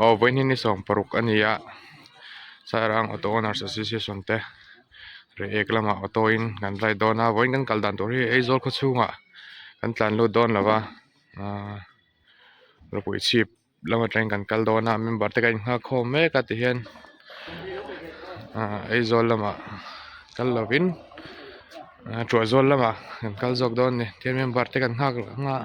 วันนี้ส่งปรุกอันนี้สารางออโต้นอร์สซิเซชันเตะเรเอกละมาออโต้อินกันไรโดนะวันกันกัลดันตัวที่ไอโซลก็ชูงะกันตันลูดโดนละวะเราปุยชีพเรามาเทรนกันกัลโดนะมันบัดแต่กันหักโคมเมกัดเห็นไอโซลละมากัลลวินชัวโซลละมากันกัลจอกโดนเนี่ยที่มันบัดแต่กันหักงะ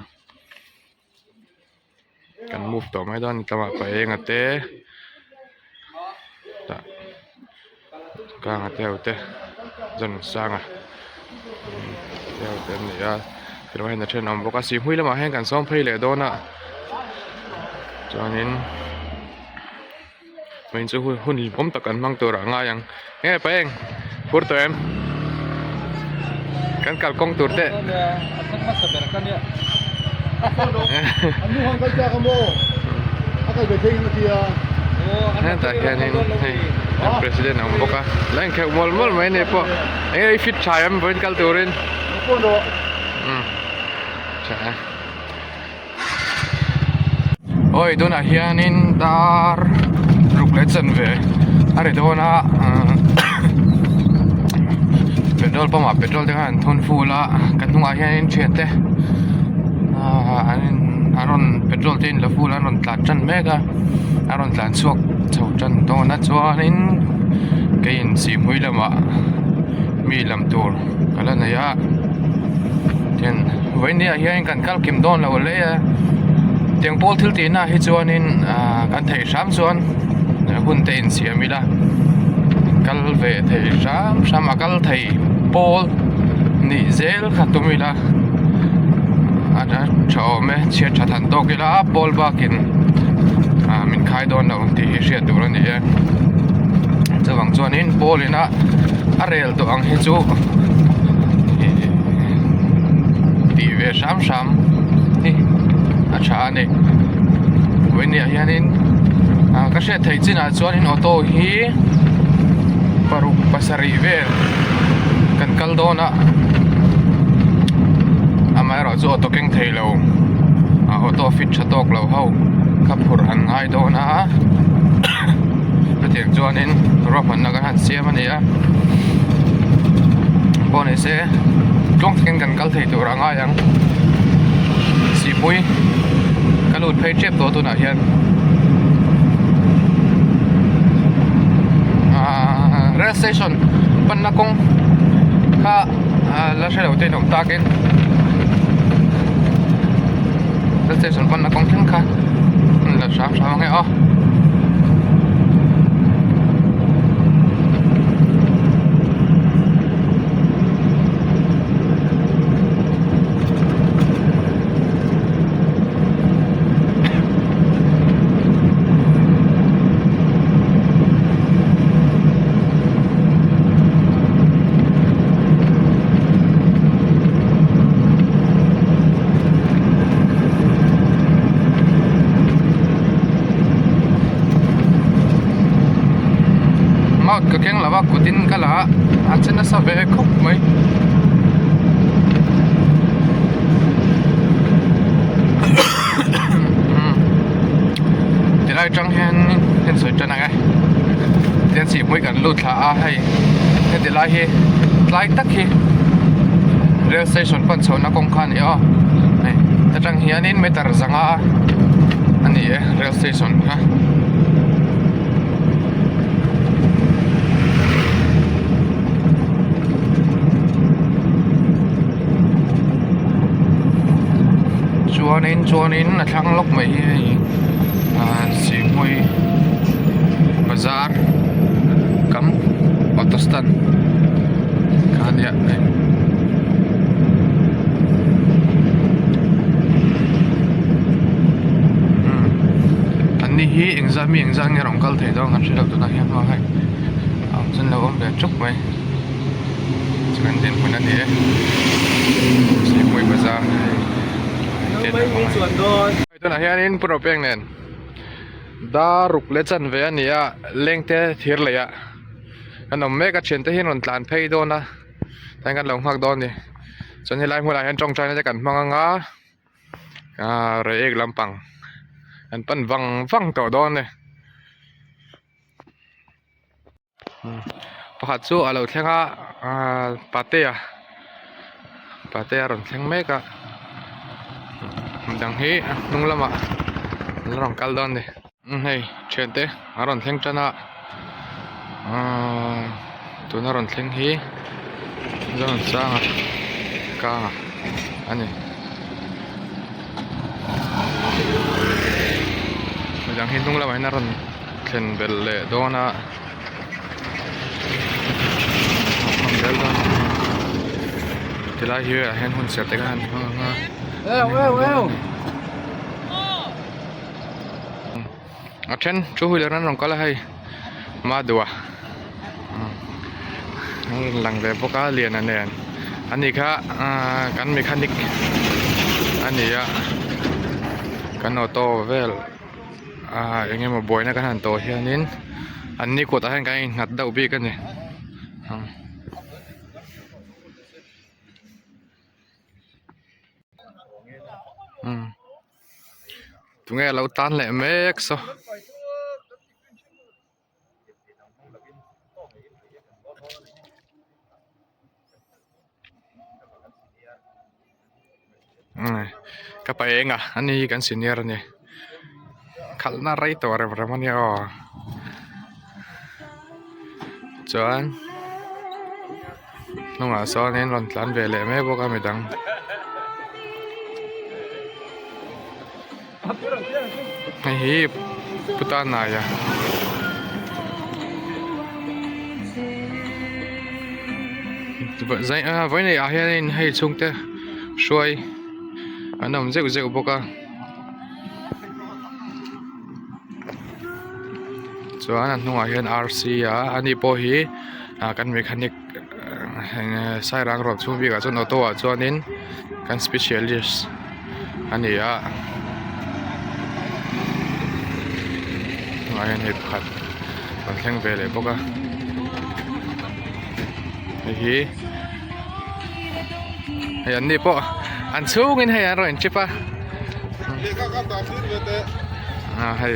กันมูฟต่อไม่โดนตมาไปเองเตะกางเตะเตะจนสร้างเตะเตะเนี่ยคือว่าเห็นแต่เช่นนั้นบอกว่าสีหุ้ยแล้วมาให้กันซ้อมเพลย์เลยโดนจนนี้มันจะหุ่นผมตะกันบางตัวหลังยังเฮ้ยไปเองพูดตัวเองกันกัลกงตัวเตะanu hang kalja kamu akai beting dia tak kanin presiden ang boka lain kayak mall main ni po fit chayam buat kal turin pondo cah oi tu nak hianin dar rukletsen ve are tu nak petrol pump petrol dengan thon full lah kan tu hianin chen teh aron petrol tin la full aron tlat chan mega aron tlan suak chau chan to na chuanin kein sim hui lama mi lam tur kala na ya ten vainia hian kan kal kim don la le tiang pol thil ti na hi chuanin kan thei sam chuan hun te in siami la kal ve thei sam akal thei pol ni zel khatumila ada chau me chia chathan to kila ball bakin min khai don no ti hriat tur ani chawang chuanin ball ina arel to ang hi chu ti ve sam ni a tha ni wenia hianin ka hre thei china chuanin auto hi paruk pasari ve kan kal dona amai ro chu auto keng thei lo auto fit chatok lo ho kapur an ngai do na tiang chuanin ro man na kan siam ani bone se tlong keng kan kal thei tu ranga yang si pui kalut phei chep to tu na hian rail station pan na kong kha la shelo te nom takin station pan na kong kha la sam ngai ka keng lawa kutin kala achena sa ve khop mai tilai chang hen soi chana ga ten si moi kan lut tha a hai ten tilai hi tlai tak hi rail station pan chona kong khan yo nei ta chang hianin metar zanga ani rail station ha chuanin a thlang lok mai si moi bazar kam autostan kan ya anni hi exam nge rong kal thei dong kan shilo tu na hian hai chen lo om be chuk mai chuan den pun ani si moi bazarไม่มีส่วนโดนตัวไหนเฮียนี่ปรบเองเนี่ยดารุกเล็ดจันเวียนี่เล่งเตะทีร์เลยกันน้องเมฆกับเชนเตะเห็นหล่นตานเพย์โดนนะแต่กันหลงหักโดนนี่จนที่ไล่หัวไหล่กันจงใจน่าจะกันมังงาเรเอกลำปังอันปั้นวังต่อโดนเลย ประคัดสู้เราแข่งอ่ะปาเต้เราแข่งเมกะดังเฮนุ่งละมาลองกัลดอนดิเฮ้ยเชิญเต้เราแข่งจันอ่ะตัวเราแข่งเฮเราสร้างกางอันนี้ดังเฮนุ่งละมาเราแข่งเบลเล่โดน่ะทีละเยอะเห็นหุ่นเสียแต่กันเช่นช่วยเรื่องนั้นก็เลยมาดูหลังจากพวกเขาเรียนอันนี้ค่ะการเมคานิกอันนี้การออโต้เวลอย่างเงี้ยมาบ่อยนะกันตัวเฮียนินอันนี้กดให้กันงัดดาวบีกันเนี่ยตรงนี้เราตันแหละเมกซ์ก็ไปเองอันนี้กันสิเนียร์เนี่ยขัดหน้าไรตัวอะไรประมาณนี้จวนน้องสาวเนี่ยนอนหลับเวลาไม่บอกกันไม่ดังฮิปพุทธานายใจไว้ในอาเฮียนให้ชงเตะช่วยอันนั้นเจ้าบอกส่วนนั้นน้องอาเฮียน RC อันนี้พอฮีกันเมคานิกใส่รางรถช่วงวิ่งกับส่วนออโต้ส่วนนี้กัน specialist อันนี้น้องอาเฮียนให้ขัดมันแข็งไปเลยบอกฮีอันนี้พออันสูงนี่ให้อร่อยใช่ปะให้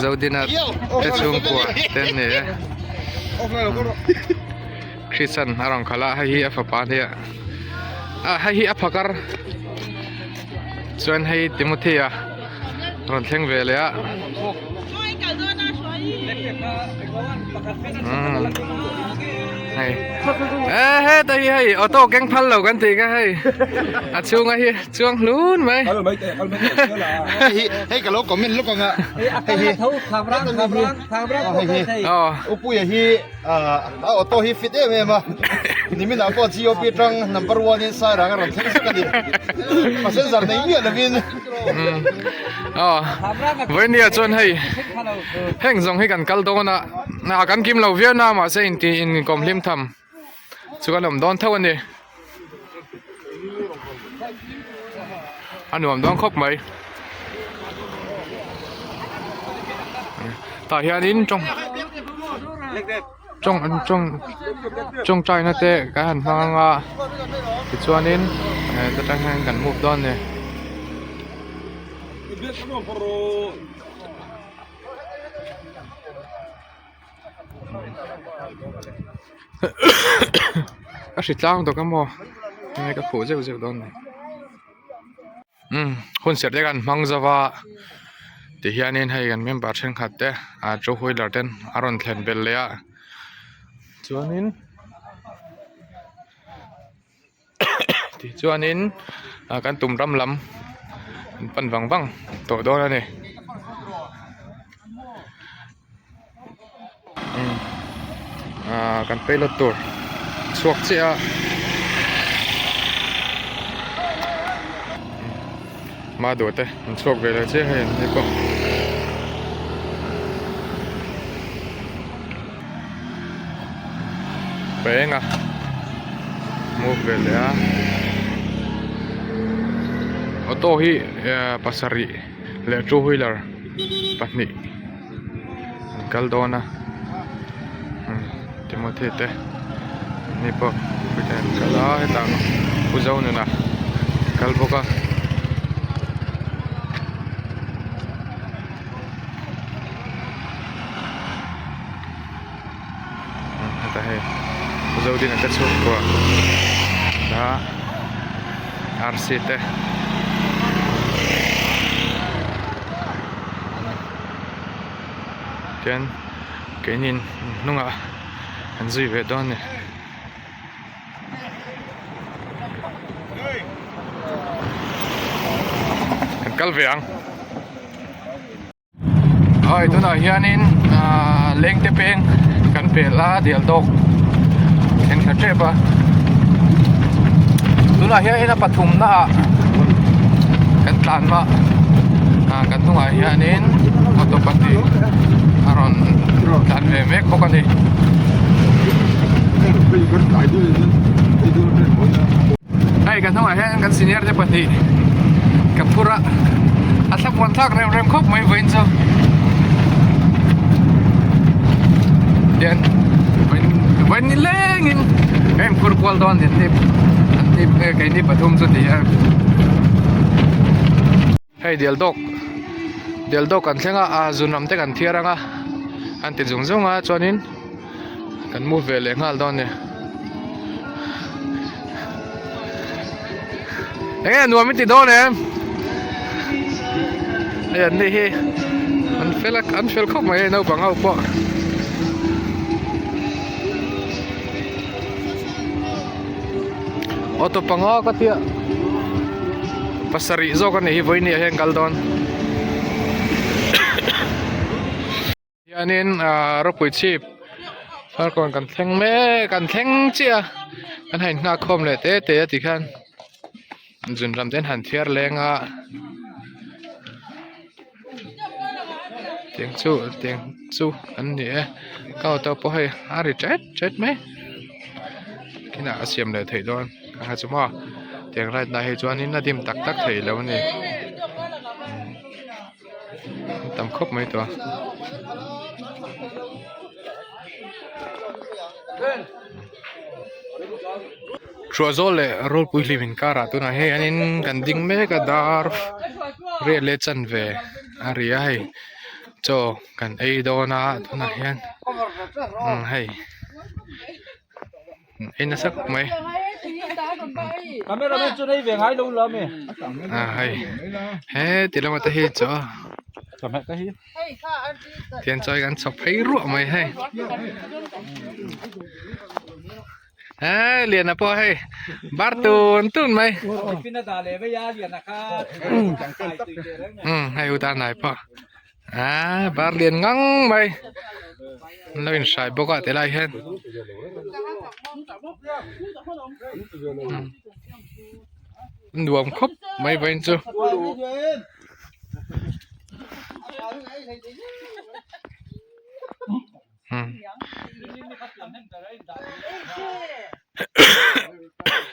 เราดินาจะสูงกว่าเต้นเนี่ยคริสตันอารมณ์ขลังให้อัฟปานเนี่ยให้อัฟการ์ส่วนให้ติโมธีรอนเทงเวลีให้แต่ให้ออโต้แกงพันเหล่ากันตีก็ให้ช่วงไอ้ช่วงลุ้นไหมให้กับลูกก็มินลูกก็งะให้เขาทำร่างอ๋ออุปุยให้ออโต้ให้ฟิตเองมั้ยนี่มินเอาพอจีโอปีตรัง number 1 in side กันทั้งสักกันดิมาเส้นสารในยี่ละวินวันนี้จนให้แห่งส่งให้กันกัลโดนะกันกิมเราเวียดนามมาเส้นที่อินกอมลิมทำสุกันผมโดนเท่าวันนี้อันนี้ผมโดนครบไหมแต่เฮียนินจงใจนะเตะการฟังติดชวนนินจะตั้งให้กันมุกโดนเนี่ยก็สิจ้างตัวกันบ่ยังไงก็ผูเจ้าโดนคนเสียด้วยกันมังจะว่าที่เฮียนินให้กันเมื่อปาร์เชนขัดเตะโจฮุยลาเทนอารอนเทนเบลเลียจวนนินที่จวนนินกันตุ่มรำลำปั่นวังตัวโดนแล้วนี่กันไปรถตัวสวกเสียมาดูเตะมันสวกเวลาเสียให้นี่ก็ไปเองมูฟเวลาออโต้ฮีปัสสรีเลโจฮิลเลอร์ปัตนิกัลโดนาติโมธีเตนี่พอพิจารณาแล้วให้ตามผู้เจ้าหนึ่งนะกัลโบกะ ให้zo din ka chuk ko da RC te ken kenin nunga an zui ve don ne kan kal veang oi tu na hianin leng te peng kan pe la dial tok en ka trepa tu na hianin pathum na kan tlan ma kan tu nga hianin motopati aron tlan ve mek ko kan ni ai kan tu nga hianin kan senior te pati kapura asap wantak rem khop mai vein so dan vein ni lengin em kur kwal don den tip kai ni pathum so dia hey dial dok kan thenga zunam te kan thiaranga an ti zungzunga chuanin kan mu ve le ngal don ne nuam ti don em ayan ni hi an fel khop mai no pangau po auto panga ka tia pasari zo kan hi voini heng kaldon yanin ro pui chip far kon kan theng chia kan hain na khom le te ti khan jun ram den han thiar lenga tiếng chu anh nhỉ cao tao po hay ari chết mấy cái nào xiêm lại thấy đoan hai chú mò tiếng lại đại hay choan nín là tìm tắc thấy lâu nè tầm khóc mấyตัวชัวร์โซเล่โรลปุยลิมินการ์ตัวน่ะเฮ้ยอันนี้กันดิ้งเมกะดาร์ฟเรียเลจันเวอาริยาให้โจกันไอโดนาตัวน่ะเฮ้ยให้ไอ้น่ะสักไหมcamera men chu nei ve ngai lo la me ให้เฮ้ติละมาตะเฮจ้ะ cham ka hi เทียนจอยกันสับให้รั่วไหมให้เรียนนะพ่อให้บาร์ตูนตุนไหม pina da le ve ya lian na kha chang kai tu je le ให้อุตาไหนพ่อบาร์เรียนงังไหมแล้วเป็นสายบอกว่าแต่ไรเห็นดวงครบไม่เป็นจู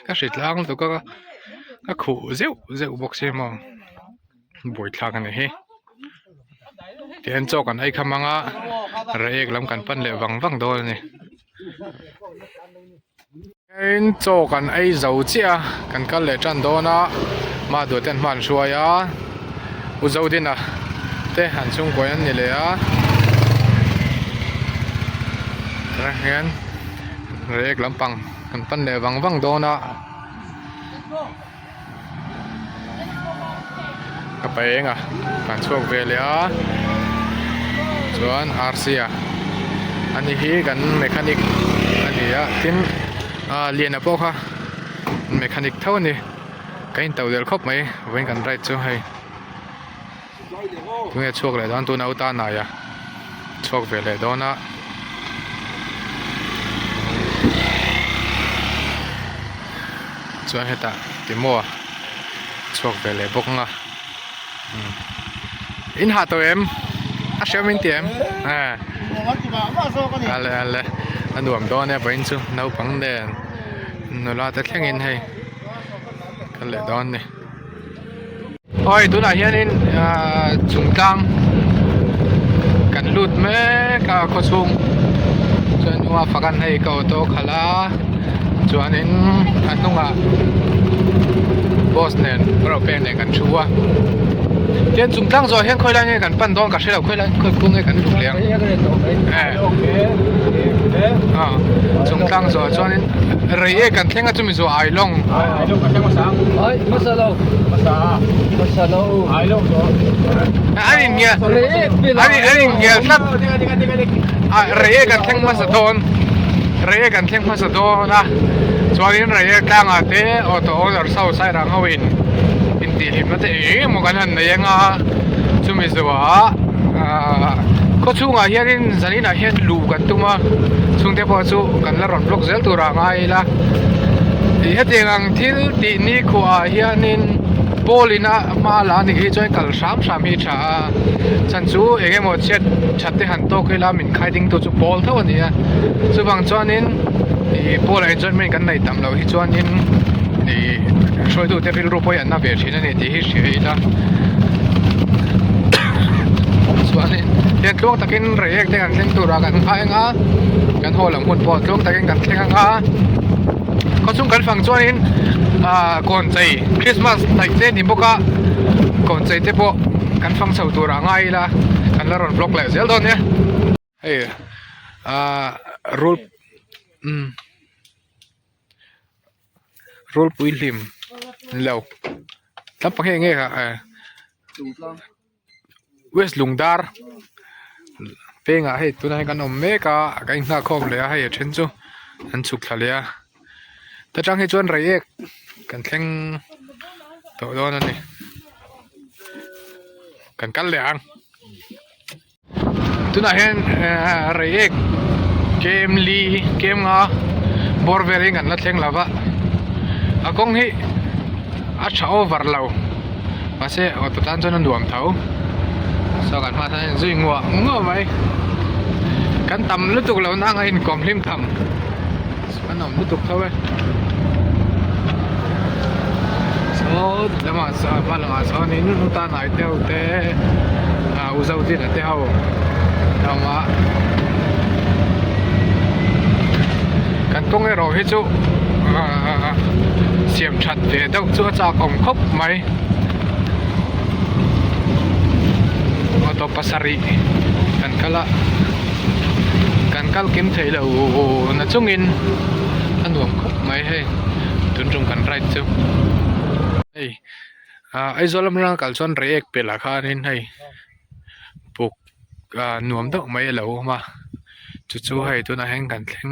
ก็สิล้างตัวก็ขู่เจ้าบอกเสียมองบ่อยทางกันเลยเฮ้เทียนโจกันไอ้คำมังอ่ะเรียกลำกันปั้นเลยวังโดนนี่เทียนโจกันไอ้เจ้าเจ้ากันเลยจันโดนะมาดูเต้นมันช่วยอ่ะอุจจาดินะเต้หันช่วงกวนนี่เลยอ่ะเรียนเรียกลำปังกันปั้นเลยวังโดนะก็ไปเองอ่ะการช่วงเวลาส่วน RC อ่ะอันนี้ฮีกันเมคานิกอันนี้อ่ะทิ้งเรียนนะพวกค่ะเมคานิกเท่านี้กันตัวเดียวครบไหมเว้นกันไรช่วยให้ตรงนี้ช่วงเลยตอนตัวน้าตาหน่อยอ่ะช่วงเวลาตอนน่ะช่วยให้ตาติมัวช่วงเวลาพวกอ่ะอินหาตัวเอ็มอาเชียมินเตียมอะไรอันดูมตัวเนี่ยไปอินซูน้าปังเด่นนู่นเราจะแข่งอินให้กันเลยตอนนี้โอ้ยตัวไหนเฮียนี่จุ่มตังกันลุดแม่กับข้อซุงจนว่าฟักกันให้เขาโตขลาจวนนี้อันนู้นอ่ะบอสเนี่ยเราเป็นในกันชัวเทียนจุ่มตั้งจอเฮียนค่อยไล่กันปั้นดองกับเชลล์ค่อยไล่ค่อยพุ่งให้กันถูกเลี้ยง จงตั้งส่วนช่วงนี้เรียกกันเท่งก็จะมีส่วนไอ้ลง ไอ้ลูกกันแค่มาสั่งไอ้มาสั่งมาสั่งไอ้ลูกตัว อันนี้เงี้ยอันนี้เงี้ยสักเรียกกันเท่งมาสะท้อนเรียกกันเท่งมาสะท้อนนะส่วนนี้เรียกกลางอาเตออโต้ออร์เซาใส่รังเอาอินตีหิมนั่นเองมันกันนั่นยังอ่ะจะมีส่วนก็ช่วงอาเฮียนสันนิษฐานเฮียนลูกันตัวมาช่วงเทพสู้กันแล้วรอนบล็อกเซลตัวร่างไงล่ะเฮียเตียงที่ตีนี่ขวาเฮียนินโบลินะมาลานี่ที่ช่วยกันสามฮิชาฉันสู้เองหมดเช็ดชัดที่หันโตขึ้นแล้วมินใครดิ้งตัวจุบอลเท่านี้สู้บางจวนนินโบลินจนไม่กันในต่ำเราที่จวนนินนี่ช่วยดูเทพิลรูปยันน่าเบียดชินนี่ที่เสียละส่วนนี้เรียนลูกตะกินเรียกแต่กันเล่นตัวรักันข้างกันโหหลังหุ่นปอดลูกตะกินกันเล่นข้างเขาช่วงกันฟังส่วนนี้ก่อนใจคริสต์มาสไต่เต้นที่พวกก่อนใจที่พวกกันฟังเสาตัวรังไงล่ะกันแล้วรอนบล็อกแล้วเสียตอนเนี้ยเฮ้ยรูปรูปปุยลิมแล้วทับปังเฮงเงี้ยค่ะเวสลุงดาร์เป็นไงให้ตัวนั้นกันอมเมกากันน่าคบเลยให้เช่นจูอันสุขเลยแต่จังให้จวนไรเอกกันแข่งตัวโดนนั่นนี่กันเหลียงตัวนั้นเห็นไรเอกเกมลีเกมบอร์เวริงกันนั่นแข่งแล้ววะกงฮีอาชาโอเวอร์เรามาเสียตัวนั้นจนนั่นดวมเท้าสกัดมาท่านยิ่งงัวไหมกันต่ำลุตุกเรานั่งให้กลมริมต่ำกันต่ำลุตุกเท่าไหร่สดแล้วมาสอบมาแล้วมาสอนนี่นู่นตาไหนเท่าแต่อุตส่าห์ที่ไหนเท่าเรามากันต้องให้เราให้จุเสียมชัดเดี๋ยวจุจากองคบไหมตัวภาษารีกันกะกันกัลกิมเทลนั่นจงอินอันรวมไม่ให้ตุนจงกันไรจูไอ้โซลมันกัลซอนเรียกเป็นราคานี่ให้ปลุกหนวมต้องไม่เหลวมาจู่ๆให้ตัวนั้นแห่งกันแข่ง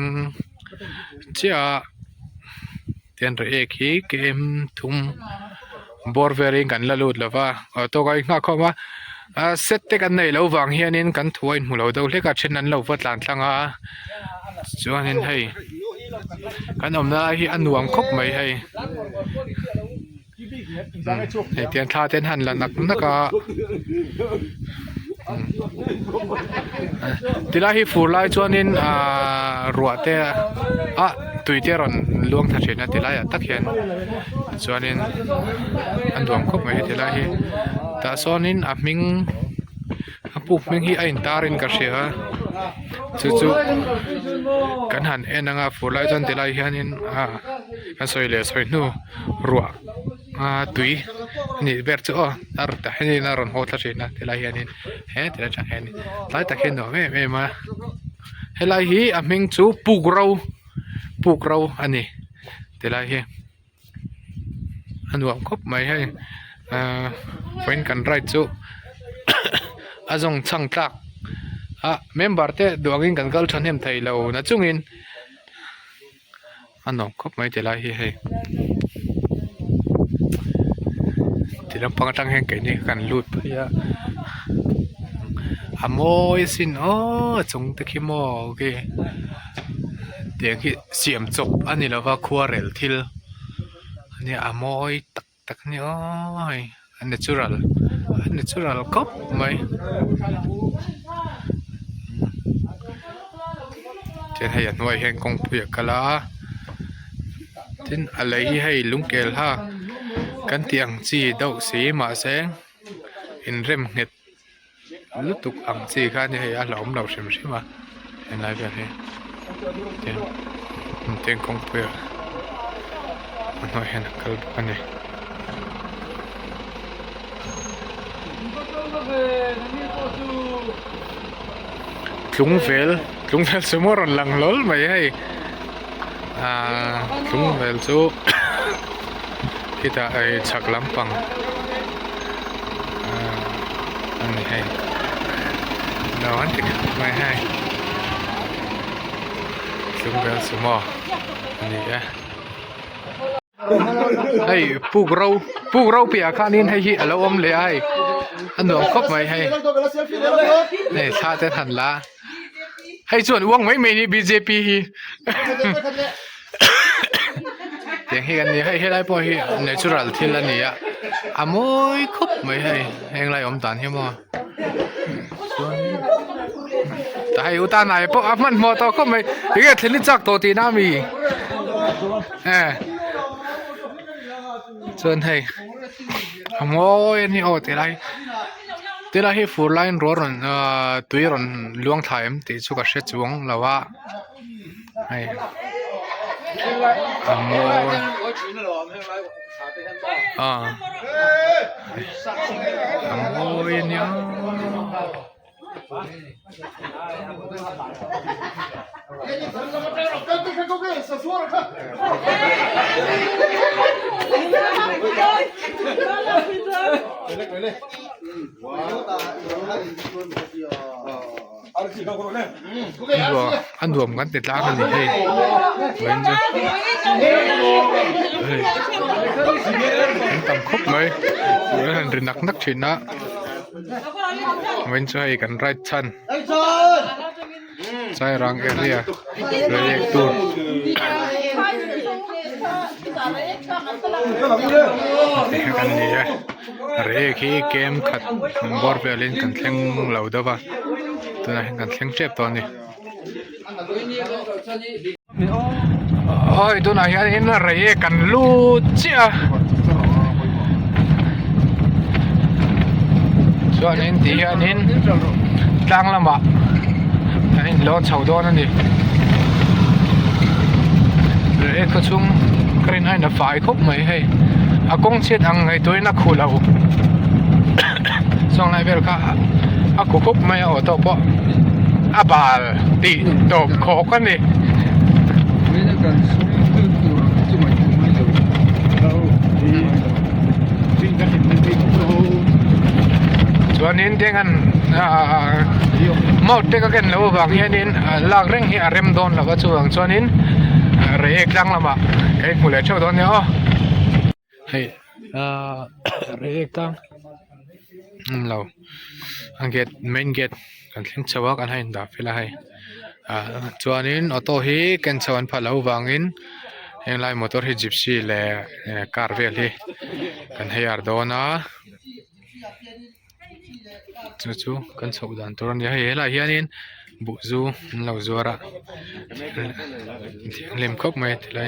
เจ้าเตียนเรียกฮีเกมทุ่มบอร์เวริงกันละลุดแล้วว่าตัวก็อีกมากเข้ามาเซตเตกันในเราวางเฮียนินกันถวยหมู่เราเดาเล็กเช่นนั้นเราวัดหลานทางจวนนินให้กันอมนาฮีอันหวงคบไม่ให้เตียนท่าเตียนหันละนักทีละฮีฟูไลจวนนินรัวเตะตุยเตรอนล่วงทัชเชนทีละตักเห็นจวนนินอันหวงคบไม่ทีละฮีแต่ส่วนนี้มิงปุ๊บมิงฮีไอ้ตารินกับเสียจู่ๆกันหันเอ็นงาฟูไลจนทีไรเฮียนินกันสวยเลยสวยนู่รัวตุยนี่เบิร์ตอ๋อตาร์ตาเฮนี่นารอนโฮทัชเชนทีไรเฮียนินเฮ้ทีไรจังเฮนี่ไล่ตะเข็นหน่อยไม่มาเฮลัยฮีมิงจู่ปุกเราอันนี้ทีไรเฮียอันรวมครบไม่ให้เป็นกันไรจูอาจงช่างตักเมมเบอร์เตะดวงกันกัลชันเฮมไทยเรานะจุงอินอันนั้นครบไม่เท่าไรเฮ้ที่ลำพังจังแห่งไก่นี่กันลุดพยาโมยสินจงตะคิโมโอเคเดี๋ยวที่เสียมจบอันนี้เราว่าครัวเรลทิลอันนี้โมยตักนี่natural cup ไหมจะให้ยันไว้แห่งกองเปียกกะลาทินอะไรให้ลุงเกลฮะกันเตียงจีดอกสีมาแสงอินเร่มเน็ตลุตุกอังจีกันให้อาหลอมเราใช่ไหมเห็นไรแบบนี้เตียงกองเปียกมันไว้ให้นักกลอันนี้ลุงเฟล Tung vel semua orang lang lol mai hai. Tung vel su kita ai chak lampang. Ani hai. Lawan tik mai hai. Tung vel semua. Ani ya. Hai puk rau pia khanin hai hi alo om le ai. An dom khop mai hai. Nei sa te than la. ให้ส่วนอ้วงไม่มีนี่ BJP เตียงให้กันนี่ให้ได้พอให้ natural ที่ละนี่อ่ะอามวยครบไม่ให้แหงไรอมตานให้มั้งแต่ให้อุตาไหนพวกมันมอต่อก็ไม่ยังไงที่นี่จักตัวตีน้ามีส่วนให้อามวยนี่โอ้ตีไรที่เราให้ฟูลไลน์รอนตัวรอนล่วงถ่ายมันติดสุกเช็ดจวงแล้วว่าให้โมโมยเนี่ยอันรวมกันติดล้างกันนี่เฮ้ยเหมือนจะเฮ้ยต่ำครบไหมเหมือนเรียนนักชินนะเหมือนจะให้กันไรชันใช้รังเอเรียเรียกตัวกันนี่เรียกเกมขัดบอลเปลี่ยนกันแข่งเหล่าเดิมตัวนั้นกันแข่งเจ็บตอนนี้โอ้ยตัวไหนอันนี้เรียกกันลูเจ้าส่วนนี้ที่อันนี้ตั้งลำบากอันนี้รถชาวดอนนั่นดิเรียกก็ชุ่มกรีนให้หน้าฝ่ายครบไหมให้อากงเช็ดอังไงตัวนักขู่เราส่งนายเวลค่ะอากูครบไหมเอาตัวปะอาบาลตีตบขอกันดิส่วนนี้เด็กกันมอดเด็กกันแล้วบางอย่างนี้ลากเร่งให้อารมณ์โดนแล้วก็ส่วนนี้เรียกจังละมาไอ้ผู้เลี้ยงชาวโดนเนี่ยเฮ้ยเรียกจังเราอังเกตเมนเกตกันเลี้ยงชาวกันให้ดับเวลาให้ส่วนนี้ออโต้ฮีกันชาวพัดเราวางอินยังไล่มอเตอร์ฮีจิปซีเล่คาร์เวลฮีกันให้อาร์โดนาจู่ๆกันชาวดันตัวนี้ให้เฮล่าเฮียนินบุจูเราจัวระเล่มครบไหมทีไร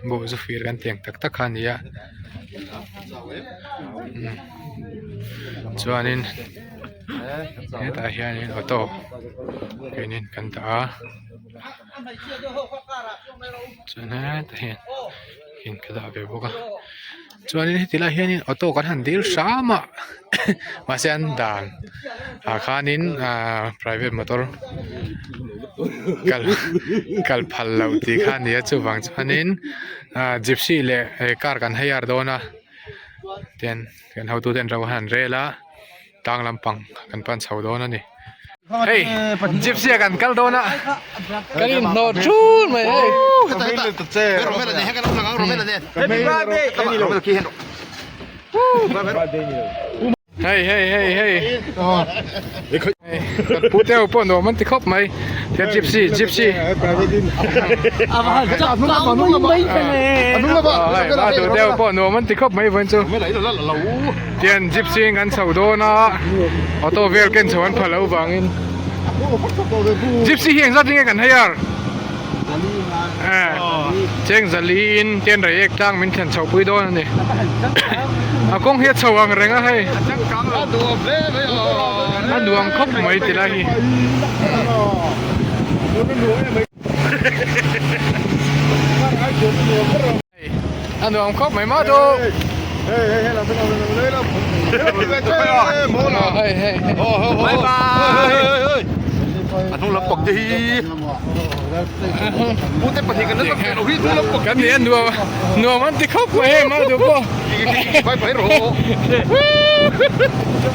บุจูฟีร์กันเตียงตักขันนี่ะส่วนนี้เนี่ยตาเฮียนี่ออโต้เฮียนี่กันตาส่วนนี้ตาเฮียกินกระดาษไปบุกส่วนนี้ทีละเฮียนี่ออโต้กันหันดีสามะมาเส้นด่านข้านินprivate motor กัลพัลเราตีข้านี้จู่ฟังส่วนนี้จิปซี่เล่การกันให้ยาร์โดนะเตียนกันเขาตัวเตียนเราหันเร่ละตั้งลำปังกันปั้นชาวโดนะนี่เฮ้ยจิปซี่กันกัลโดนะกันอินโนชูนไหมเฮ้ยRomero ne heka lang Romero ne Romero ki hendoเฮ้ยพูดเดี๋ยวพ่อหนูมันติดครบไหมเทียบจิปซี่จับนุ่งไม่เป็นเลยมาดูเดี๋ยวพ่อหนูมันติดครบไหมเพื่อนจูเทียนจิปซี่กันชาวโดนะออโต้เวลกันชวนพลาวบางอินจิปซี่เฮงสัตว์ยังไงกันให้ยาร์เจงซาลีนเทียนไรเอกตั้งมินเทียนชาวปุยโดนนี่อากงเฮ็ดชาวอังเรงอะให้อันดวงครบไหมติละฮีอันดวงครบไหมมาดูเฮ้ยบายบายอันนู้นเราปก พูดแต่ปฏิกันนั้นต้องเป็นโอ้ยดูแล้ว กันเนี่ยนัวมันที่เข้าไปมาดูป่ะ ไปโร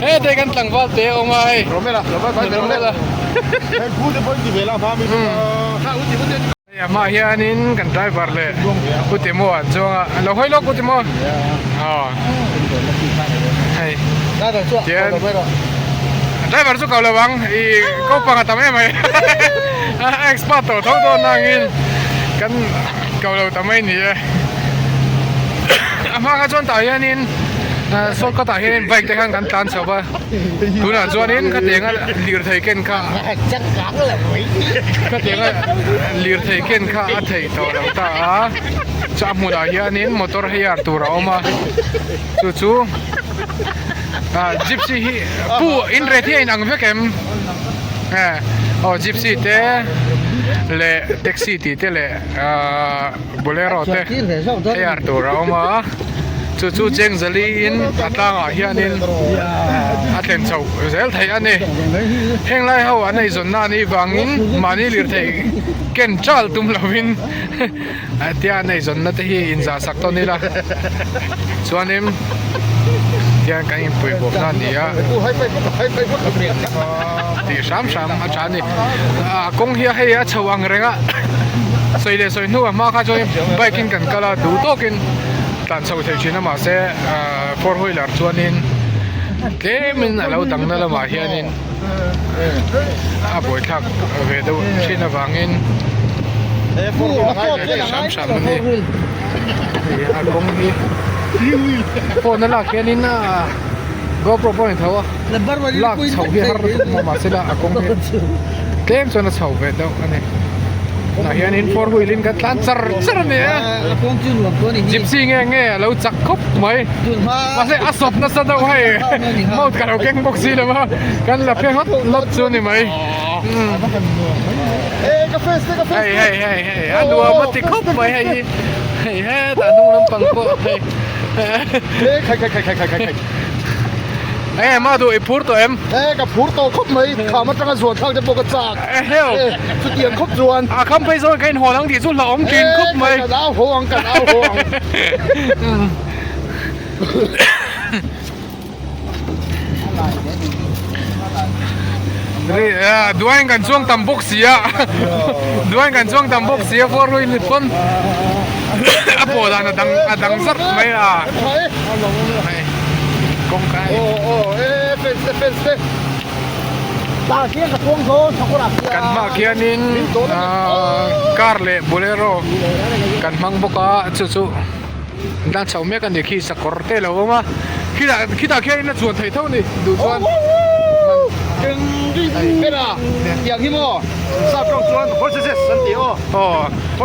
เฮ้ยเด็กกันตั้งว่าเตะออกมา โรไม่ละไปโรไม่ละพูดแต่พอดีเวลาพามีถ้าอุ้ยพูดแต่ อย่ามาเฮียนินกันไดรเวอร์เลยกูเตะมัวจ้องเราให้ล็อกกูเตะมัวอ๋อให้ ได้แต่ช่วงไม่หรอก ไดรเวอร์สุกเอาระวังอีก็ปังกันทำไมไม่เอ็กซ์พอร์ตทั้งตัวนั่งกินกันเกาเราทำไมนี่มาก็จวนตายนินส่วนก็ตายนินไปแต่ข้างกันตันชาวบ้านดูนะจวนนินก็เตียงลีร์ไทยเก่งข้า จัดการเลยเว้ย ก็เตียงลีร์ไทยเก่งข้าไทยตัวเราตาจับมือได้ยานินมอเตอร์เฮียร์ตัวเรามาจู่จิปซีผู้อินเรที่อังเวกเอ็มจิปซีเตเลแท็กซี่ที่เตเลโบเลโรเตเฮียร์ตัวเรามาจู่เจงซลีอินอัตางเฮียนินอัตเลนเจ้าเซลไทยอันนี้เฮงไล่เขาอันนี้ส่วนนั้นนี่วังอินมานี่ลีร์ไทยเก่งจัลตุมลาวินที่อันนี้ส่วนนั้นที่อินซาสักตัวนี้ละส่วนนี้ที่อันกันอินปุยบอกนั่นนี่กูให้ไปพูดกับเรียน ที่สามอาจารย์นี่กงเฮียให้ชาวอังเรงสวยเลยสวยนู่นมาข้าช่วยไปกินกันก็ละดูโต๊ะกินตอนเช้าเที่ยงชินมาเสฟอร์ฮุยลาร์ชวนนินเกมินเราตั้งนั่นละมาเฮียนินบ่อยทักเวดูชินฟังอินสามนี่กงเฮียพอนั่นละเฮียนินน่ะก็โปรโมทเขาลากเฉาเฮียฮาร์มาเสร็จละกงเฮียเกมส่วนเฉาเวดูอันนี้nah yan in for wheelin kan tan cer ne jip si nge lo chak khop mai mase asop na sa daw hai maut karo keng boxi le ma kan la phe hot lot chu ni mai café hey adu mati khop mai hey ta nu lam pang ko khaiมาดูไอ้พูดตัวเอ็มกับพูดโตครบไหมข่าวมันจังส่วนข้างจะปกจากสุดเดียนครบส่วนคำไปส่วนกินหัวทั้งที่สุดเราอมกินครบไหมกันเอาห่วงด้วยกันช่วงตำบกเสียด้วยกันช่วงตำบกเสียฟอร์รุ่ยลิปนอ่ะพอดานะดังสักไหมล่ะกงไก่เป็นตาเกี้ยกับพวงโซ่ช็อกโกแลตกันมาเกียนินคาร์เล่โบเลโรกันมังบกะจู่ๆด้านเสาเมกันเด็กขี่สกอร์เตแล้วว่าขี่ตาเกี้ยนี่ส่วนไทยเท่านี้ดูส่วนจึงเป็นอ่ะอย่างที่มั่วทราบตรงส่วนฮอร์เซสสันติโอ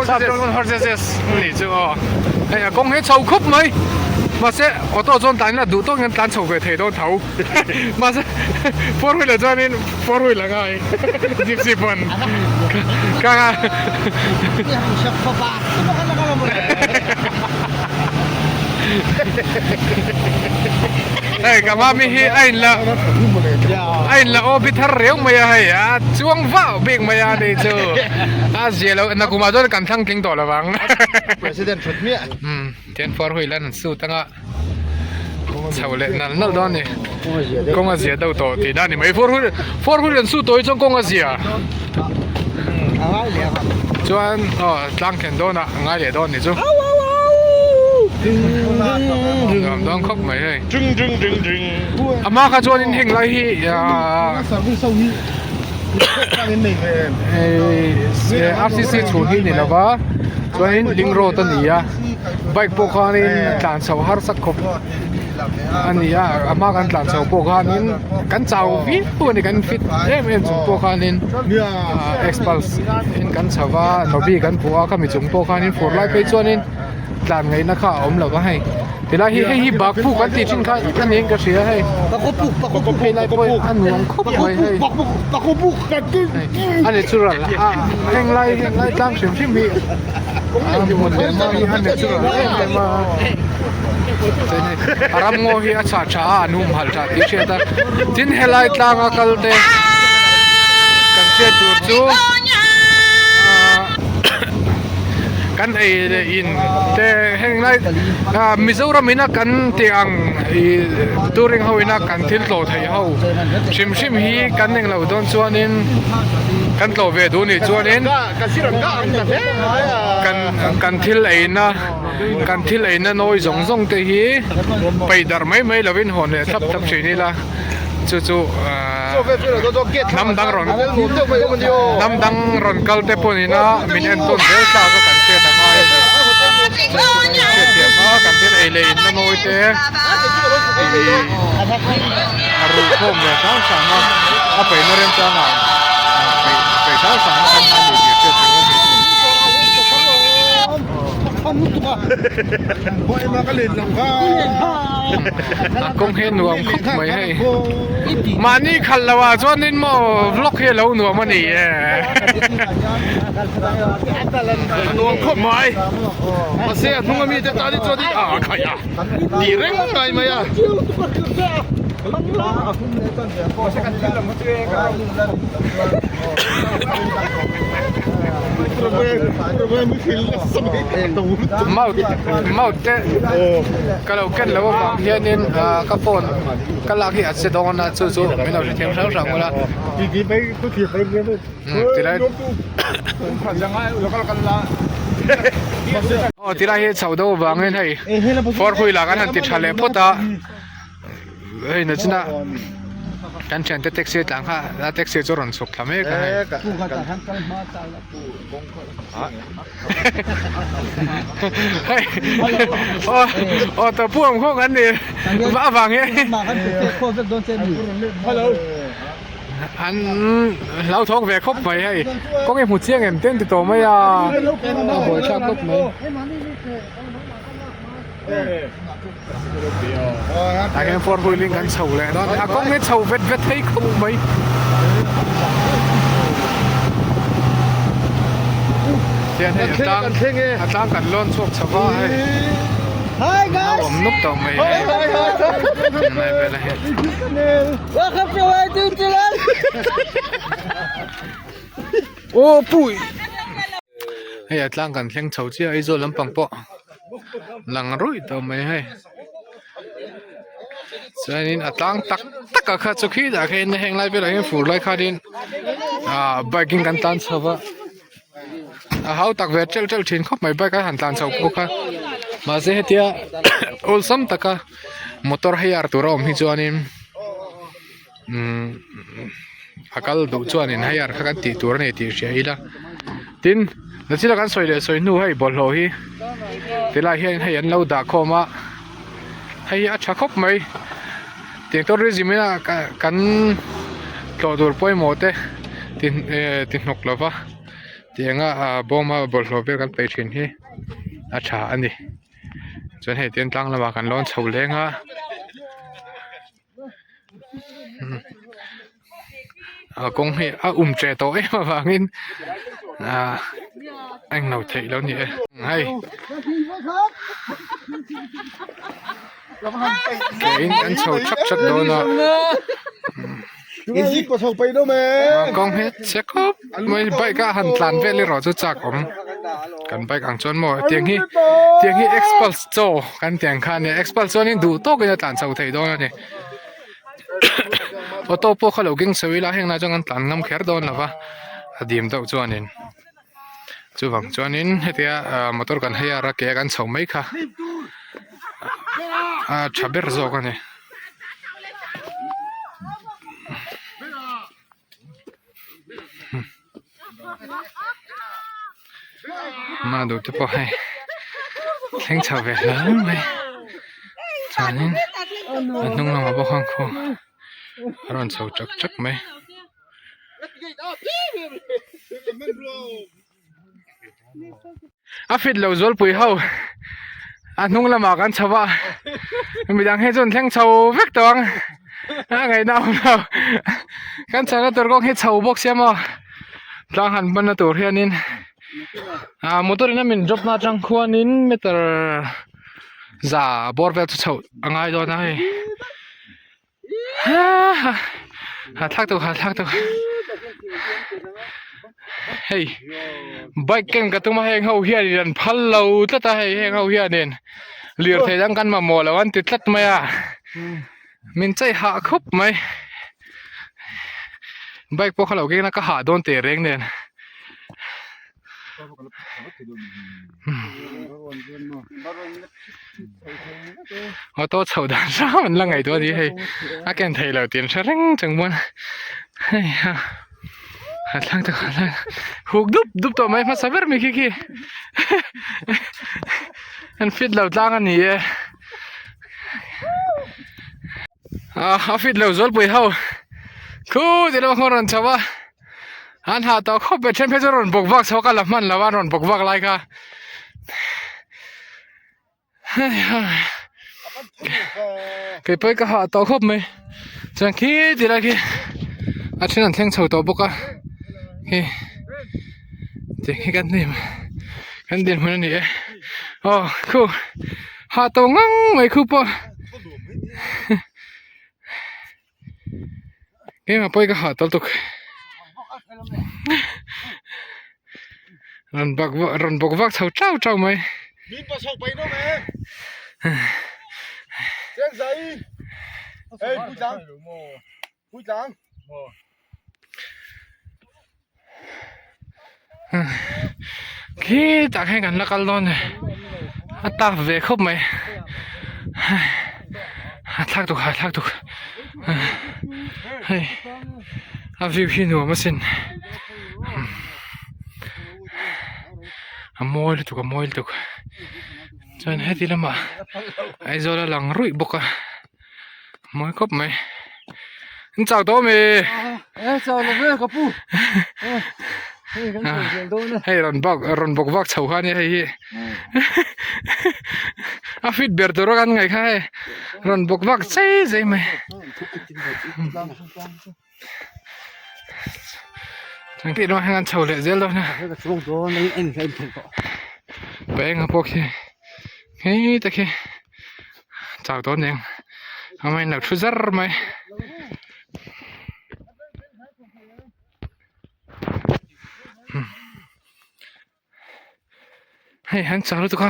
ทราบตรงฮอร์เซสนี่จู่ไอ้กงให้เฉาคุบไหมมาเส我到中单了，都到人单抽个提到头，嘛是放回来这边放回来个，就是分，看看。你还想爸爸？怎么看那个了？กมามีไอ้ละโอบิทาร์เรียวมาให้ช่วงฟ้าเบงมาได้เจอเสียแล้วนักกุมาจนกันทั้งกิงต่อละวัง President ชุดเมียเทียนฟอร์หุยแล้วนั่นสู้ตั้งอ่ะชาวเล่นนั่นนั่นดอนนี่กงอาเซียตัวโตที่ด้านนี่ไม่ฟอร์หุยนั่นสู้ตัวจนกงอาเซียจวนตั้งแข่งโดนอ่ะง่ายเลยโดนนี่จู่ต้องครบไหมเลยจึงอามาข้าชวนเฮงไรฮีRCC ชูนี่นี่แล้ววะชวนลิงโรตันนี่อ่ะไบค์พวกเขานี่ต่างชาวฮาร์สักครบอันนี้อ่ะอามากันต่างชาวพวกเขานี่กันเจ้าฟิตตัวนี้กันฟิตจุดพวกเขานี่Expulse กันชาวว่าโนบีกันพวกเขามีจุดพวกเขานี่ฟูร์ไลไปชวนนี่หลานไงนะคะอมเราก็ให้แต่ละให้บักผู้กันติดชิ้นข้าอันนี้ก็เสียให้บักผู้ให้ไล่ไปอันหลวงครบไปให้บักผู้กันกินอันนี้ชุดละแห่งไล่ตั้งเสียงชิมพีหมดเลยมาอันนี้ชุดละแต่มาอารามโง่ที่อาชานุ่มหัลชาติเชื่อแต่ทิ้งให้ไล่ตั้งอักลเตกันเชื่อตัวจู กันไอ้อินแต่แห่งไรมิโซรามินะกันเตียงตัวเร่งเขาอินะกันทิลโตไทยเขาชิมฮีกันเองเราโดนชวนนินกันโตเวดูนี่ชวนนินกันทิลไอ้นะกันทิลไอ้นะน้อยสงเตฮีไปดาร์ไม่ละวินหอนเนี่ยทับเชนี่ละจู่น้ำดังร้อนกัลเตปนี่นะมินเอ็นต้นเดลต้าก็กันเสียทั้งหลายเสียมากันที่ไอเลนนั่นโอ้ยเต้อารุณพงศ์เนี่ยทั้งสามเอาไปนเรียนจังหวะไปทั้งสามกันทำอยู่เกี่ยวกับกงเห็นหนวมคุกไม่ให้มานี่ขันละว่าจวนนินโมล็อกเฮลหนวมมันนี่หนวมคุกไม่มาเสียทุ่งมีจะตาดิจวดิขยะดีเร่งไงมาอ่ะเมาเตะก็เราเกินแล้วว่าเฮียนินกระโปนก็ลากที่อัดเสดอนนะสู้ๆไม่เราจะเทียมเช้าสั่งมาละดีไปก็เทียบไปเรื่อยๆทีไรยังไงเราก็กันละอ๋อทีไรเฮ็ดเสาโดบางเงินให้ฟอร์คุยหลักกันหันติดทะเลพุทธะเฮ้ยนั่นสินะกันเชิญเท็กซี่ต่างค่ะแล้วเท็กซี่จะรอนสุกทำให้กันเฮ้ยโอ้ตัวพ่วงพวกกันดิบ้าบังเงี้ยอันเราท้องแหวกครบไปให้ก็ไอ้หูเชี่ยงเอ็มเต้นติดตัวไม่ยาโอ้ยชอบครบไหมแต่แค่ฟอร์บูลิงกันเฉาเลยตอนนี้ก็ไม่เฉาเวทให้ครบไหมเสียให้ตั้งกันล้นโชคชาวบ้านให้ผมนุกต่อไม่เป็นไรว่าครับจะไว้จริงๆโอ้ปุ้ยให้ตั้งกันเลี้ยงเฉาเจ้าไอ้โจลำปังปะหลังรุ่ยต่อไม่ให้ส่วนนี้ตั้งตักก็ขัดสุขีแต่แค่ในแห่งไรไปเลยฝูไล่ขาดินไปกินกันตันชาวบ้านเขาตักเวทเจ้าถิ่นเขาไม่ไปกันหันตันชาวพวกเขามาเสียเดียอุลซัมตักมอเตอร์ให้ยาตัวเราไม่จวนนินakal do chuan in hayar kha kan ti tur nei ti sia ila tin na chila kan soi nu hei bol ho hi tila hian hei an lo da khoma hei a tha khop mai ting to regime na kan tlo dur poi mote tin nok lova tinga boma bol ho be kan pe thin hi a tha ani chuan hei tin tlang lama kan lon chho lenga con hệ trẻ tối mà vàng in anh nào thấy đâu nhỉ hay cái anh sầu chắc đâu nè con hết sẽ có mấy bay cả hành lan về rồi cho chắc ôngกันไปกังจนหมดเตียงฮีexpulse โจกันเตียงคันเนี่ย expulse นี่ดูโตกันจะตันเสาไทยด้วยเนี่ยพอโตพวกเขาเหล่ากิ้งสวิลาแห่งนั้นจังกันตันน้ำแข็งโดนหรอวะดีมตัวจวนนินจูบังจวนนินเฮียมอเตอร์กันเฮียรักแกกันสองไม่ค่ะชับเบอร์โซกันเนี่ยมาดูที่พอให้เข่งชาวเวลาไหมจวนนินนุ่งลงมาบอกข้างคู่ร้อนเสาจักไหมฟิดเราจอลปุยเฮานุ่งละมากันชาวบ้านมีดังให้จนแทงชาวเวกตองไงน้าเรากันชาวตัวก็ให้ชาวบอกเสียมาทางหันบรรณตัวเฮียนินมอเตอร์นี่มันจบน่าจังขวานินเมตรจ่าบอร์เวลชาวง่ายโดนนะทักตัว เฮ้ยไบเก่งก็ต้องมาให้เฮาเฮียดินพัลเราตะตาให้เฮาเฮียดินเลือดไทยดังกันมาหมอแล้ววันติดตัดไหมอ่ะมินใจหาครบไหมไบพวกเราเก่งนะก็หาโดนเตะเร่งเนี่ย我多丑的上门了ไงตัวนี้ให้อาแกนไทยเราเตียนชะเร่งจังมวนเฮ้ยฮะหัดล่างตะหัดล่างหูดุบตัวไม่มาสับเวอร์มีขี้อันฟิตเราล่างอันนี้อาฟิตเราจอลไปเฮาคูเดี๋ยวเราคนรันชาวอันหาตัวเขาเป็นเช่นเพชรรอนบกวักเขาก็ละมันละว่ารอนบกวักอะไรกันเคยไปก็หาตัวครบไหมจังคิดดีละคิดอาชีพนั้นเที่ยงเช้าตัวบุกอะเฮ้ยเจ๊กันดิมกันดิมมันนี่อ๋อคูหาตัวงั้งไม่คูปะเฮ้ยมาไปก็หาตัวตุกรันบกวักเช้าไหมมีประสบไปโน่แม่เสียงใสเฮ้ยผู้จังขี้จากให้กันละกันร้อนเลยตาเวครบไหมทักตุกเฮ้ยอาวิวหินหัวมาสินมอยตุกจนให้ทีละมาไอ้โซลาหลังรุ่ยบุกอะมอยครบไหมนี่จากตัวมีจากตัวมีกับปูให้รอนบกวักเฉาข้านี่ให้อาฟิตเบียร์ตัวกันไงค่ะรอนบกวักใช่ไหมทั้งที่เราให้งานเฉาเลยเจ้าแล้วนะไปเองครับพวกที่เฮ้ยตะกี้จากตัวนึงทำไมหนักชุดซัร์ไหมเฮ้ยฮันจากรู้ตัว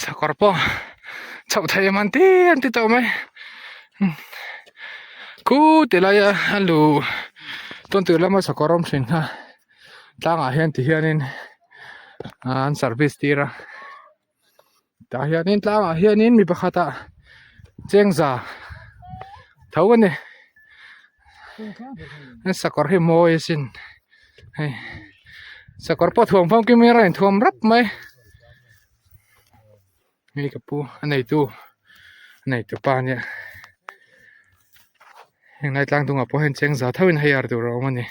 สักกระป๋องเฉาไทยมันตีอันที่ตัวไหมกูเดี๋ยวเลยฮัลโหลต้นตัวแล้วมาสักกระป๋องสินค่ะตั้งอาหารที่เฮียนินอันเซอร์วิสตีระแต่เฮียนินตั้งอาหารนินมีประคตะเจ้งจ่าเท่ากันเนี่ยนั่นสักกระป๋องโมยสินเฮ้ยสักกระป๋องถ่วงฟังกิมีอะไรถ่วงรับไหมนี่กับปูอันไหนตัวปานเนี่ยยังไงตั้งตรงกับพวกเห็นเจ้งจ่าเท่ากันให้ยาตัวเรามันนี่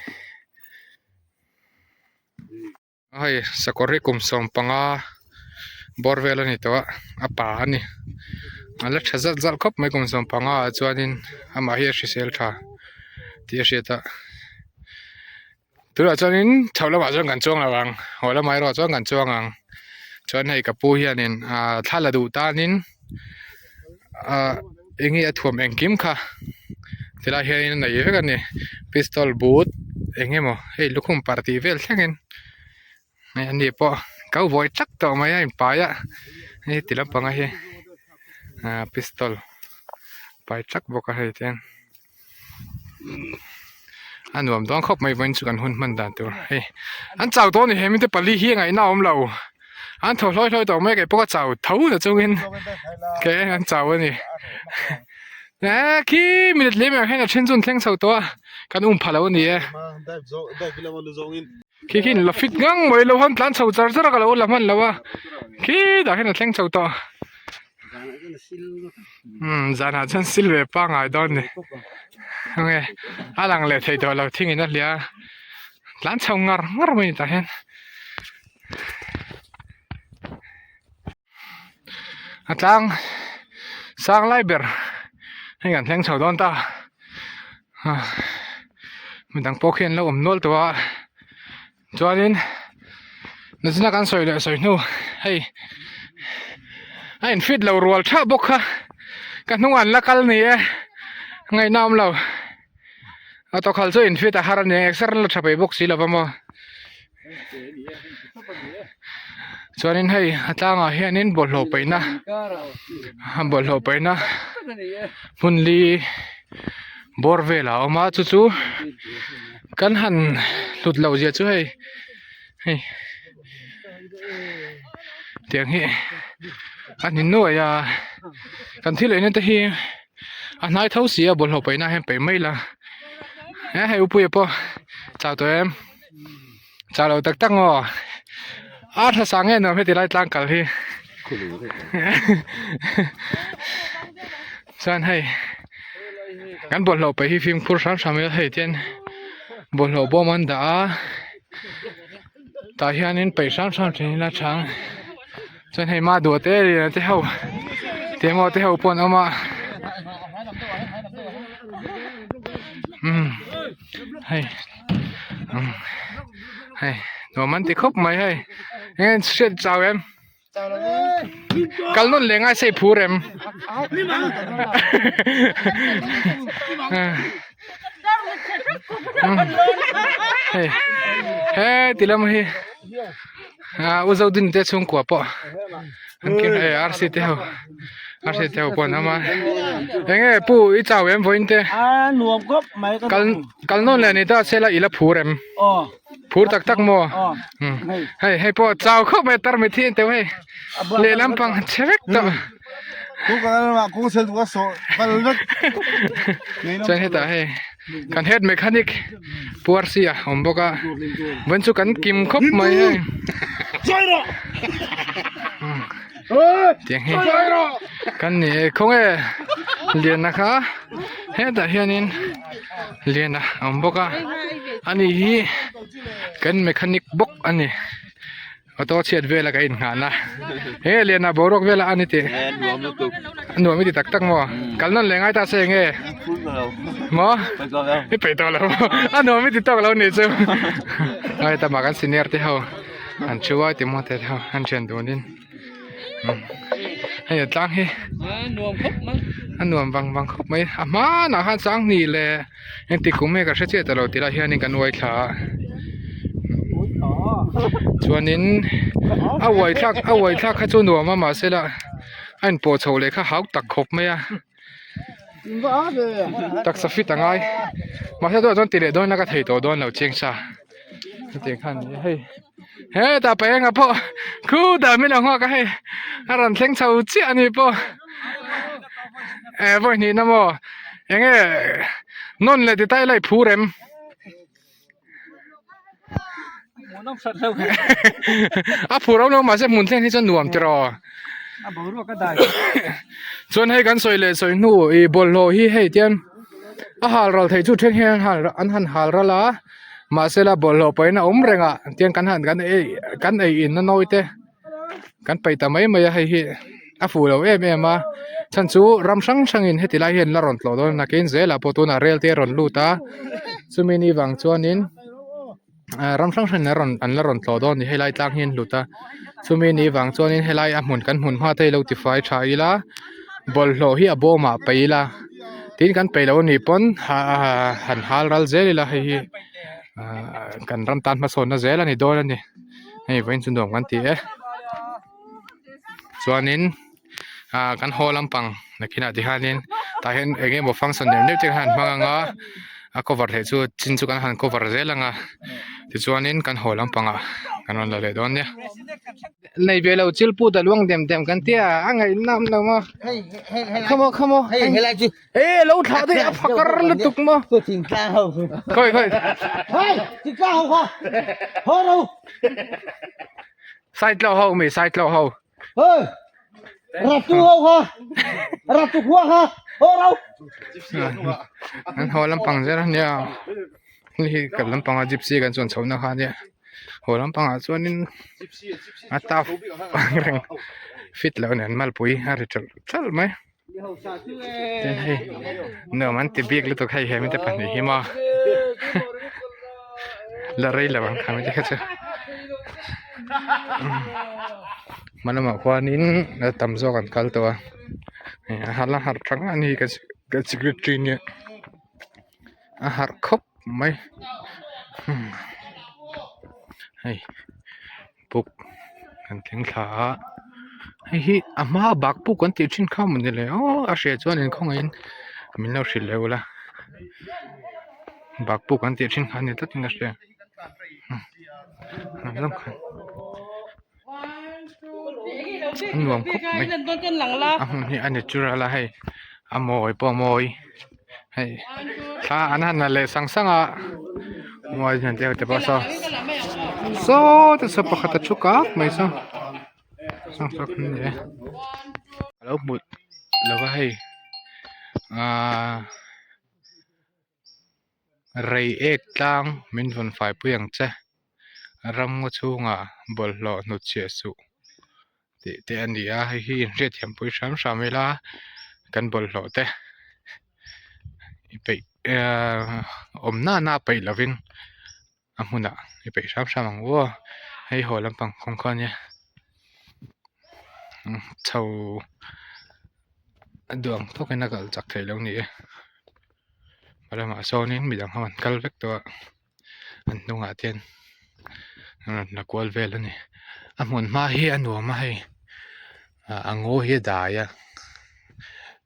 เฮ้ยสักกระป๋องสมปังอ่ะบอร์เวลนี่ตัวอ่ะป่านี่อันเล็กจัดครบไม่กุมสมปังอ่ะจวนนินอามาเฮียชิเซลท่าที่เชียตะตัวจวนนินเท่าละว่าจวนกันจวงระวังหัวละไม่รอจวนกันจวงอ่ะจวนให้กับปูเฮียนินถ้าละดูตานินเองนี่ถ่วมเองกิมค่ะที่ละเฮียนินไหนเยอะกันเนี่ยพิสตอลบูทเองมั้งเฮ้ยลูกคุ้มปาร์ตี้เวลใช่ไหมอันนี้พอเขาบอยจักตัวไม่ให้ไปอ่ะนี่ติดลำพังไอ้พิสตอลไปจักบอกให้เตียนอันนู้นต้องคบไม่เป็นสุกันหุ่นมันด่าตัวเฮ้ยอันเจ้าตัวนี้เห็นมันจะปลีเฮียไงน้าอมเราอันถอดลอยตัวไม่ไงพวกเจ้าเท่าจะจงเห็นแกอันเจ้านี่นะขี้มีเด็ดเลี้ยงให้เราเช่นจนแข่งเจ้าตัวกันพาเราเนี่ยขี้เราฟิตงั่งไว้เราหันพลันเจ้าจ้าจ้ากันเราละมันแล้ววะขี้ได้ให้เราแข่งเจ้าตัวจานอาจารย์ซิลเวปังไอ้ดอนนี่โอเคอะไรเงี้ยที่ตัวเราทิ้งนั่นเลยหลานชาวงาไม่ได้เห็นอาจารย์สร้างไลเบอร์ให้กันแทงชาวดอนตามันตั้งโปกเห็นแล้วนวลตัวจวนนี้นั่นสินะกันสวยเลยสวยนู่เฮ้ยไอ้ฟิตเรารัวชาบกค่ะกันทุกวันละกันนี่ไงน้ำเรา to khalso in fit a haran exer la thapai box sila pamo chuanin hei atlanga hianin bolho paina bolho paina hunli borvela oma chu chu kan han lut lo zia chu hei hei tiang hi anin no ya kan thil ene te hi a nai thau sia bolho paina hem pe mai la hei upui po chào tụi em chào đầu tắc tắc ngò thật sáng nghe nó phải thì lại tăng cả đi sao hay gắn bộ lộ bởi phim phun sáng sáng mới thấy tiền bộ lộ bom ăn đã tại hiện nên bảy sáng sáng thì là sáng cho nên mà đùa té thì thế hậu thế hậu bồn ông mà hay hay nó mình thì khóc mày hay nghe chuyện chào em kalau non lengai say phur em hey hey tilam hi uzaudin te chung kwa po ankin RC te ho RC te ho po na ma enge pu I chào em voin te nuam gop mai kal non le ni ta sela ila phur em phur tak tak mo hey hey po chào khop me tar me thin te hey le lampang chevek to ku ka ku sel ku so bal nak chen heta hey kan head mechanic puarsia omboka wenchu kan kim khop mai hey tiếng hi kan ni khong e lian na kha heta hianin lian na omboka ani hi kan mechanic bok ani auto chet vela ka in ngana he lena borok vela ani te nuam mi ti tak tak mo kalnon lengai ta se nge mo ni pe to lo nuam mi ti tok lo ni chu ai ta ma kan senior te ho an chuwa ti mo te ho an chen do nin hay tang hi nuam khop ma nuam wang khop mai ama na ha chang ni le en ti kum me ka che ta lo ti la hian kan wai thla chuanin awai thak kha chu nuam ma se la an po chho le kha hauk tak khop mai a tak sa fit angai ma se do don ti le don la ka thei to don lo cheng sa te khan ni hei he ta pe nga po khu da mi la ngwa ka hei aran thleng chho chi ani po voi ni na mo enge non le ti tai lai phurem phurau lo ma se mun thleng hi chan nuam ti ro chuan hei kan soi le soi nu I bol lo hi hei tian a hal ral thei chu theng hian han hal rala ma se la bol lo paina renga tian kan han kan ei in na noite kan pai ta mai mai hei hi a fu lo em a chan chu ram sang in heti lai hian la ron tlo don na ken zela potuna rel te ron luta chumi ni wang chuanin ram sang na ron an la ron tlo don ni helai tlang hin luta chumi ni wang chuanin helai a hmun kan hmun ma thei lo ti fai tha ila bol lo hi a boma peila tin kan peilo ni pon han hal ral zelila hi kan ram tan ma son na zela ni dor ani hei vein chu dom kan ti chuanin kan holam pang nakina ti hanin ta hen enge mo function ne te han manga a cover he chu chin chu kan han cover zelanga ti chuanin kan holam panga kan on la le don ne nei be lo chil pu da luang dem kan tia angai nam lo mo khamo hey helai chu lo tha de a phakar le tuk mo ko ting ka ho khoi hey ting ka ho ho ro side lo ho mi side lo ho hey ratu ho ratu ho ho ro an holam pang zera nia ni kan lam panga gypsy kan chon chona kha ne holam panga chuanin ata reng fit lo nen malpui har chal mai ten hei no man ti big lu to khai he mi te pan hi ma la rei la bang khami te kha manama khwanin tam zo kan kal to hala har thang ani ka secretary ne อาหารครบไหมให้ปุกกันถึงขาให้อามาบักปุกกันติดชิ้นข้าวมันเลยอ๋ออาเสียจวนเองของเองมินเอาสิเลวละบักปุกกันติดชิ้นข้าวนี่ตัดทิ้งกันเสียนั่นต้องรวมครบไหมนี่อันนี้จุระละให้อโมยปอโมยให้ถ้าอันนั้นนั่นเลยสังอ่ะมวยนั่นเดียวแต่พอจะปะขัดชุกอ่ะไม่สังสักนี่แล้วหมดแล้วก็ให้เรย์เอกตังมินฟันไฟเพียงเจ้รำก็ช่วงบอลหล่อนุชเชสุแต่อันนี้ให้เรียกเทียมปุยสามเวลากันบอลหล่อเต้ไปหน้าไปแล้ววินมุนไปสามวัวให้หัวลำปังของคนเนี่ยเท่าดวงทุกคนนักจักไทยแล้วนี่มาแล้วมาโซนนี้มีดังเขามันกัลเล็กตัวอันตรงอาเทียนนักวอลเวลนี่มุนมาให้อันหัวมาให้โง่ให้ได้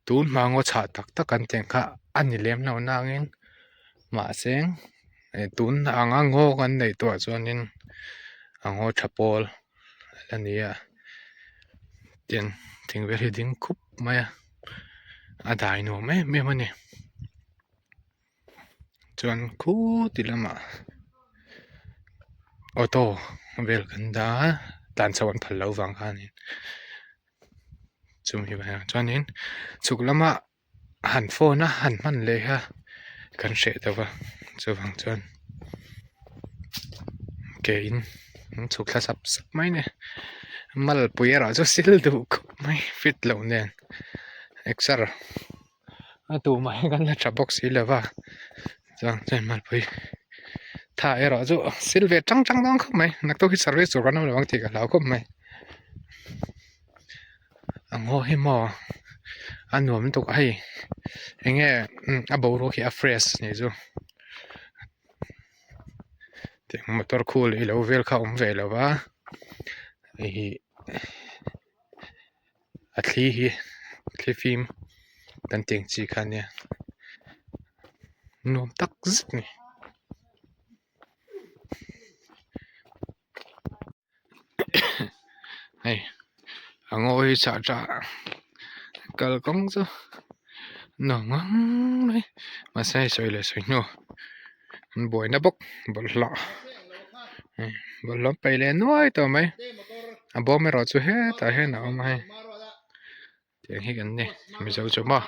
ตูนมาโง่ชาตักกันเต็งค่ะอันนี้เลี้ยมเรานางเองมาเสียงตูนโง่กันในตัวส่วนนี้โง่ชับปอลแล้วนี่เตียนถึงเวลาดิ้งคุบไหมได้หนูไม่มันนี่จวนคู่ติละมาออโต้เวลกันได้ตันสวรรค์พลาวฟังกันนี่จุ่มอยู่ไปจวนนี้สุกละมาหันโฟนหันมันเลยฮะกันเสร็จแล้วว่าจะฟังจวนเกินสุกละสับไหมเนี่ยมัลปุยเราจะสิลดูกไม่ฟิตแล้วเนี่ยเอ็กซ์ร์ตัวไม่กันแล้วจะบอกสิแล้วว่าจังใจมัลปุยถ้าเราจะสิลเวจังต้องเข้าไหมนักตัวที่สร์วิสสุกันนั่นบางทีก็เราเข้าไหมโง่ให้หมออันหนุ่มตกให้เงี้ยบ่รู้ที่เฟรชนี่จูเดี๋ยวมอเตอร์คูลอีแล้วเวลเข้าเวลว่าอัดลีฟิล์มตันเต็งจีกันเนี่ยนุ่มตักซึนี่เฮ้ยโง่ให้จ่าก็กงจูน้องเลยมาใส่สวยเลยสวยหนูบ่อยนะบกบอลล้อไปเลยน้อยตัวไหมบอลไม่รอจูเฮ่แต่เฮ่น่ะเอาไหมเดี๋ยวให้กันเนี่ยไม่เจ้าจูบ้า